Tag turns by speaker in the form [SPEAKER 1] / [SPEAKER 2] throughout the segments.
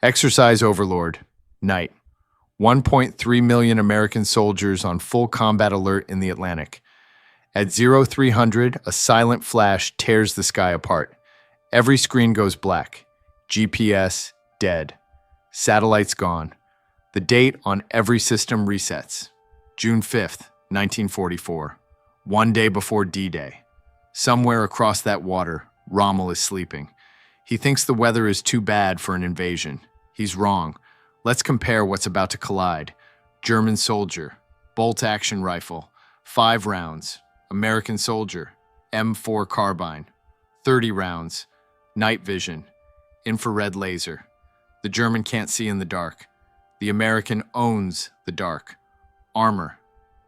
[SPEAKER 1] Exercise Overlord, night. 1.3 million American soldiers on full combat alert in the Atlantic. At 0300, a silent flash tears the sky apart. Every screen goes black. GPS dead. Satellites gone. The date on every system resets. June 5th, 1944. One day before D-Day. Somewhere across that water, Rommel is sleeping. He thinks the weather is too bad for an invasion. He's wrong. Let's compare what's about to collide. German soldier, bolt-action rifle, 5 rounds. American soldier, M4 carbine, 30 rounds. Night vision, infrared laser. The German can't see in the dark. The American owns the dark. Armor,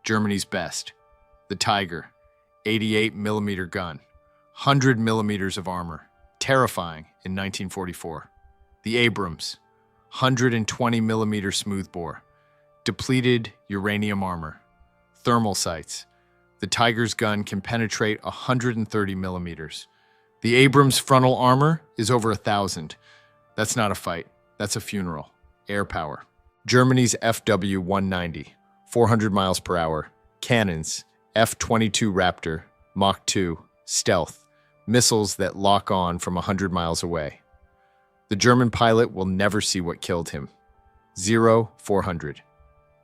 [SPEAKER 1] Germany's best. The Tiger, 88 millimeter gun, 100 millimeters of armor, terrifying in 1944. The Abrams, 120 millimeter smoothbore, depleted uranium armor, thermal sights. The Tiger's gun can penetrate 130 millimeters. The Abrams frontal armor is over 1,000. That's not a fight, that's a funeral. Air power. Germany's FW-190, 400 miles per hour. Cannons, F-22 Raptor, Mach 2, stealth, missiles that lock on from 100 miles away. The German pilot will never see what killed him. 0400,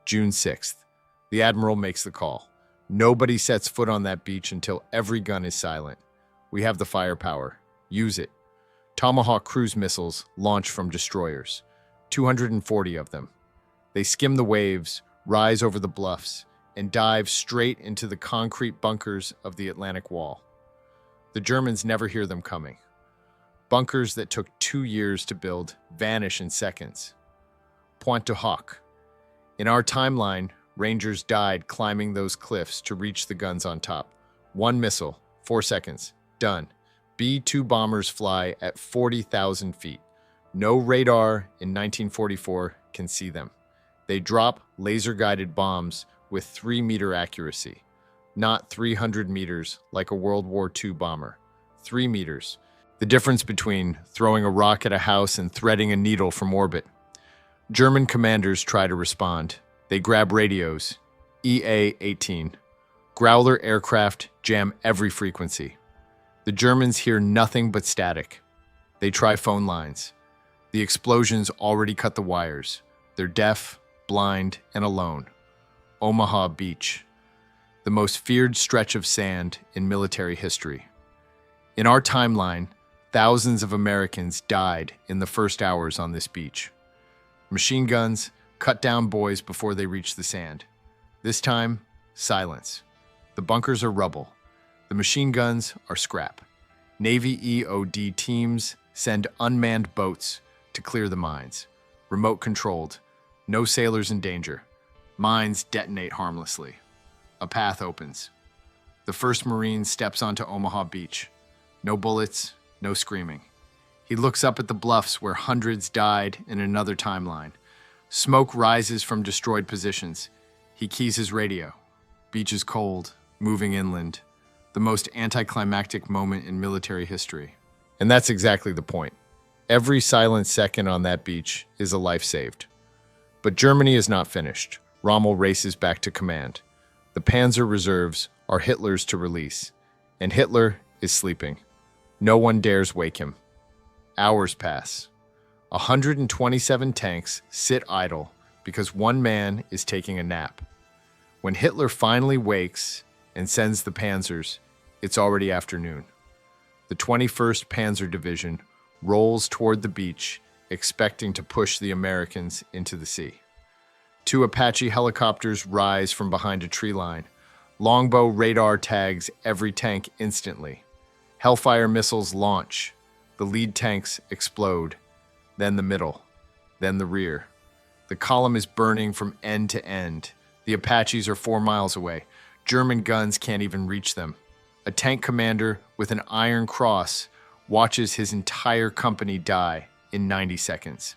[SPEAKER 1] June 6th. The Admiral makes the call. Nobody sets foot on that beach until every gun is silent. We have the firepower. Use it. Tomahawk cruise missiles launch from destroyers. 240 of them. They skim the waves, rise over the bluffs, and dive straight into the concrete bunkers of the Atlantic Wall. The Germans never hear them coming. Bunkers that took 2 years to build vanish in seconds. Pointe du Hoc. In our timeline, Rangers died climbing those cliffs to reach the guns on top. 1 missile, 4 seconds, done. B-2 bombers fly at 40,000 feet. No radar in 1944 can see them. They drop laser-guided bombs with 3-meter accuracy, not 300 meters like a World War II bomber. 3 meters. The difference between throwing a rock at a house and threading a needle from orbit. German commanders try to respond. They grab radios. EA-18. Growler aircraft jam every frequency. The Germans hear nothing but static. They try phone lines. The explosions already cut the wires. They're deaf, blind, and alone. Omaha Beach. The most feared stretch of sand in military history. In our timeline, thousands of Americans died in the first hours on this beach. Machine guns cut down boys before they reached the sand. This time, silence. The bunkers are rubble. The machine guns are scrap. Navy EOD teams send unmanned boats to clear the mines. Remote controlled. No sailors in danger. Mines detonate harmlessly. A path opens. The first Marine steps onto Omaha Beach. No bullets, no screaming. He looks up at the bluffs where hundreds died in another timeline. Smoke rises from destroyed positions. He keys his radio. Beach is cold, moving inland. The most anticlimactic moment in military history. And that's exactly the point. Every silent second on that beach is a life saved. But Germany is not finished. Rommel races back to command. The Panzer reserves are Hitler's to release. And Hitler is sleeping. No one dares wake him. Hours pass. 127 tanks sit idle because one man is taking a nap. When Hitler finally wakes and sends the Panzers, it's already afternoon. The 21st Panzer Division rolls toward the beach, expecting to push the Americans into the sea. 2 Apache helicopters rise from behind a tree line. Longbow radar tags every tank instantly. Hellfire missiles launch. The lead tanks explode. Then the middle. Then the rear. The column is burning from end to end. The Apaches are 4 miles away. German guns can't even reach them. A tank commander with an iron cross watches his entire company die in 90 seconds.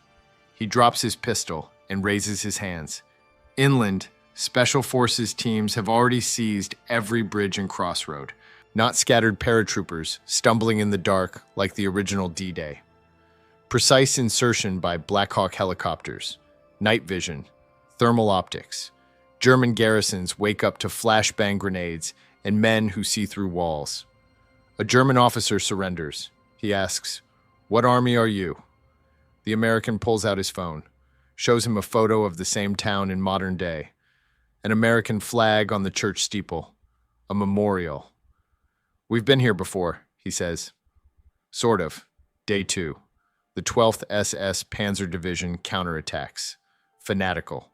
[SPEAKER 1] He drops his pistol and raises his hands. Inland, Special Forces teams have already seized every bridge and crossroad, not scattered paratroopers stumbling in the dark like the original D-Day. Precise insertion by Black Hawk helicopters, night vision, thermal optics. German garrisons wake up to flashbang grenades and men who see through walls. A German officer surrenders. He asks, "What army are you?" The American pulls out his phone, shows him a photo of the same town in modern day. An American flag on the church steeple. A memorial. "We've been here before," he says. "Sort of. Day 2. The 12th SS Panzer Division counterattacks. Fanatical.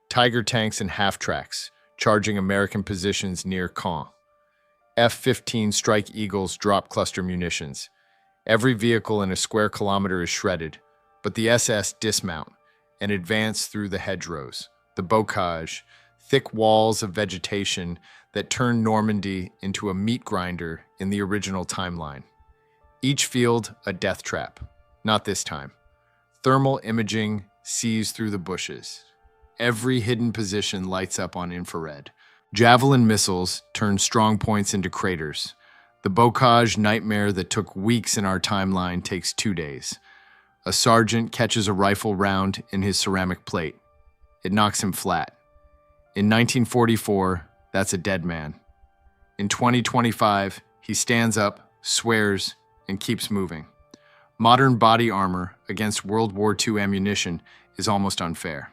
[SPEAKER 1] Tiger tanks and half-tracks, charging American positions near Caen. F-15 Strike Eagles drop cluster munitions. Every vehicle in a square kilometer is shredded, but the SS dismount and advance through the hedgerows, the bocage, thick walls of vegetation that turn Normandy into a meat grinder in the original timeline. Each field a death trap. Not this time. Thermal imaging sees through the bushes. Every hidden position lights up on infrared. Javelin missiles turn strong points into craters. The bocage nightmare that took weeks in our timeline takes 2 days. A sergeant catches a rifle round in his ceramic plate. It knocks him flat. In 1944, that's a dead man. In 2025, he stands up, swears, and keeps moving. Modern body armor against World War II ammunition is almost unfair.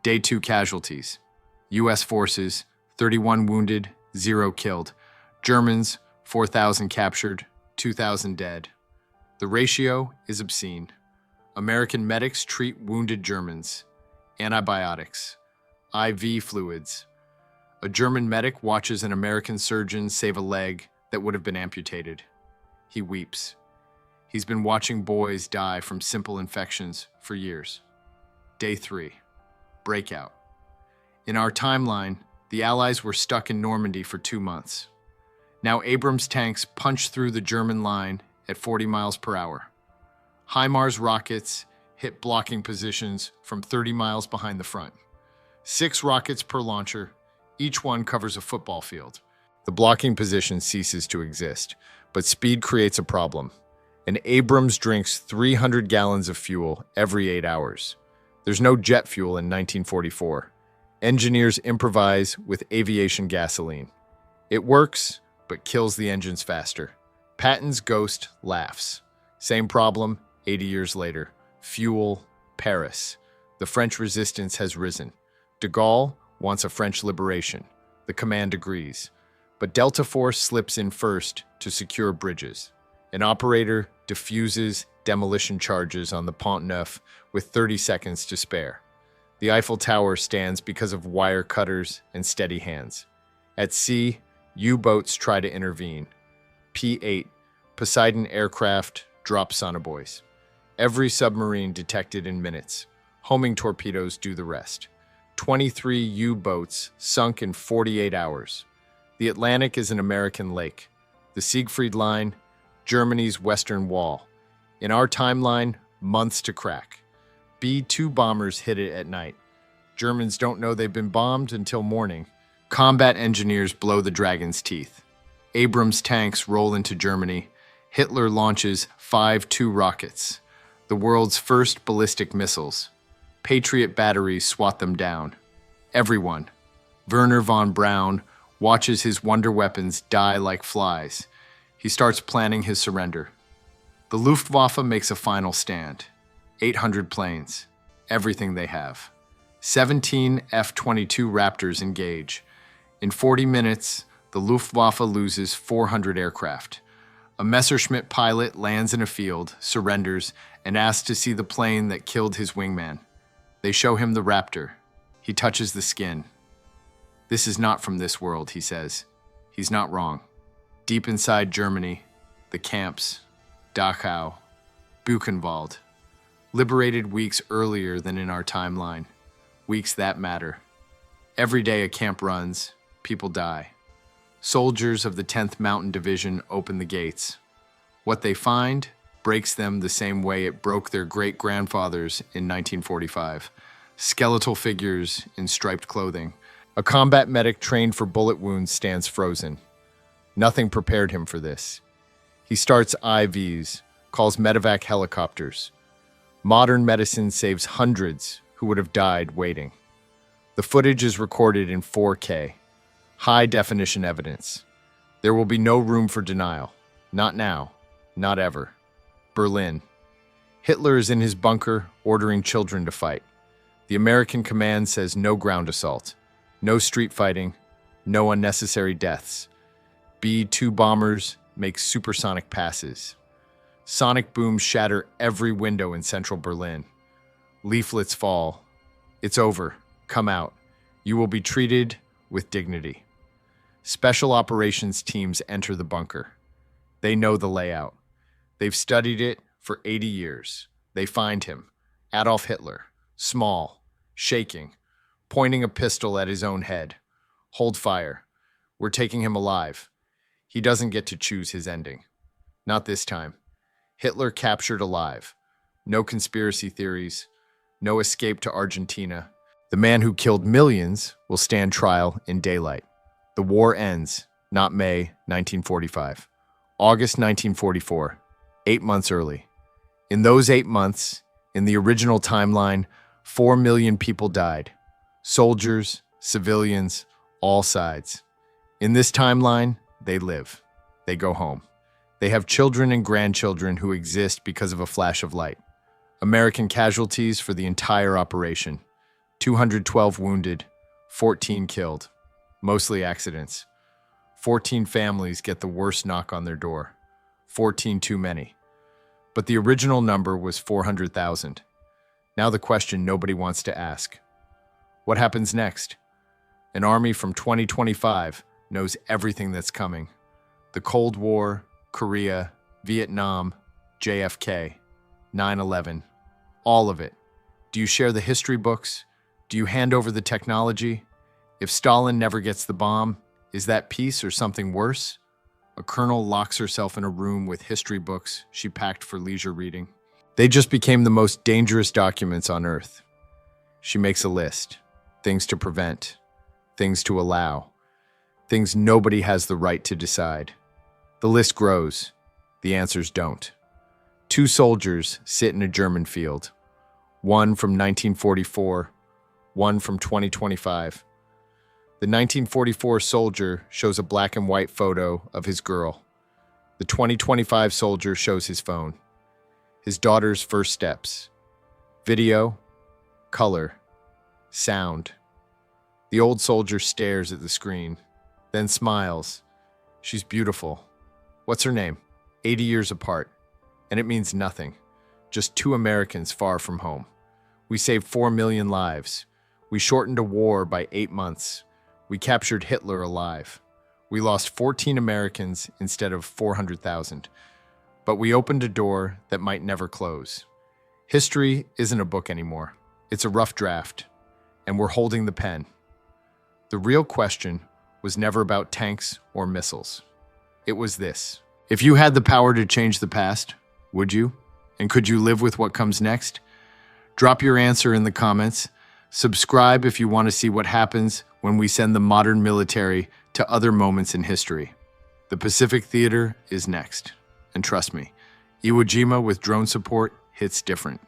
[SPEAKER 1] Day 2 casualties. U.S. forces, 31 wounded, 0 killed. Germans, 4,000 captured, 2,000 dead. The ratio is obscene. American medics treat wounded Germans. Antibiotics. IV fluids. A German medic watches an American surgeon save a leg that would have been amputated. He weeps. He's been watching boys die from simple infections for years. Day 3. Breakout. In our timeline, the Allies were stuck in Normandy for 2 months. Now Abrams tanks punch through the German line at 40 miles per hour. HIMARS rockets hit blocking positions from 30 miles behind the front. 6 rockets per launcher, each one covers a football field. The blocking position ceases to exist, but speed creates a problem. And Abrams drinks 300 gallons of fuel every 8 hours. There's no jet fuel in 1944. Engineers improvise with aviation gasoline. It works, but kills the engines faster. Patton's ghost laughs. Same problem 80 years later. Fuel, Paris. The French resistance has risen. De Gaulle wants a French liberation. The command agrees. But Delta Force slips in first to secure bridges. An operator diffuses demolition charges on the Pont Neuf with 30 seconds to spare. The Eiffel Tower stands because of wire cutters and steady hands. At sea, U-boats try to intervene. P-8, Poseidon aircraft drop sonobuoys. Every submarine detected in minutes. Homing torpedoes do the rest. 23 U-boats sunk in 48 hours. The Atlantic is an American lake. The Siegfried Line, Germany's western wall. In our timeline, months to crack. B-2 bombers hit it at night. Germans don't know they've been bombed until morning. Combat engineers blow the dragon's teeth. Abrams tanks roll into Germany. Hitler launches 5-2 rockets, the world's first ballistic missiles. Patriot batteries swat them down. Everyone. Werner von Braun watches his wonder weapons die like flies. He starts planning his surrender. The Luftwaffe makes a final stand. 800 planes. Everything they have. 17 F-22 Raptors engage. In 40 minutes, the Luftwaffe loses 400 aircraft. A Messerschmitt pilot lands in a field, surrenders, and asks to see the plane that killed his wingman. They show him the Raptor. He touches the skin. "This is not from this world," he says. He's not wrong. Deep inside Germany, the camps, Dachau, Buchenwald, liberated weeks earlier than in our timeline, weeks that matter. Every day a camp runs, people die. Soldiers of the 10th Mountain Division open the gates. What they find breaks them the same way it broke their great-grandfathers in 1945. Skeletal figures in striped clothing. A combat medic trained for bullet wounds stands frozen. Nothing prepared him for this. He starts IVs, calls medevac helicopters. Modern medicine saves hundreds who would have died waiting. The footage is recorded in 4K, high-definition evidence. There will be no room for denial. Not now, not ever. Berlin. Hitler is in his bunker ordering children to fight. The American command says no ground assault, no street fighting, no unnecessary deaths. B-2 bombers make supersonic passes. Sonic booms shatter every window in central Berlin. Leaflets fall. It's over. Come out. You will be treated with dignity. Special operations teams enter the bunker. They know the layout. They've studied it for 80 years. They find him, Adolf Hitler, small, shaking, pointing a pistol at his own head. Hold fire. We're taking him alive. He doesn't get to choose his ending. Not this time. Hitler captured alive. No conspiracy theories. No escape to Argentina. The man who killed millions will stand trial in daylight. The war ends, not May 1945. August 1944, 8 months early. In those 8 months, in the original timeline, 4 million people died. Soldiers, civilians, all sides. In this timeline, they live. They go home. They have children and grandchildren who exist because of a flash of light. American casualties for the entire operation. 212 wounded, 14 killed. Mostly accidents. 14 families get the worst knock on their door. 14 too many. But the original number was 400,000. Now the question nobody wants to ask. What happens next? An army from 2025 knows everything that's coming. The Cold War, Korea, Vietnam, JFK, 9/11, all of it. Do you share the history books? Do you hand over the technology? If Stalin never gets the bomb, is that peace or something worse? A colonel locks herself in a room with history books she packed for leisure reading. They just became the most dangerous documents on Earth. She makes a list. Things to prevent. Things to allow. Things nobody has the right to decide. The list grows. The answers don't. 2 soldiers sit in a German field. One from 1944, one from 2025. The 1944 soldier shows a black and white photo of his girl. The 2025 soldier shows his phone. His daughter's first steps. Video, color, sound. The old soldier stares at the screen, then smiles. She's beautiful. What's her name? 80 years apart. And it means nothing. Just 2 Americans far from home. We saved 4 million lives. We shortened a war by 8 months. We captured Hitler alive. We lost 14 Americans instead of 400,000. But we opened a door that might never close. History isn't a book anymore. It's a rough draft. And we're holding the pen. The real question was never about tanks or missiles. It was this. If you had the power to change the past, would you? And could you live with what comes next? Drop your answer in the comments. Subscribe if you want to see what happens when we send the modern military to other moments in history. The Pacific Theater is next. And trust me, Iwo Jima with drone support hits different.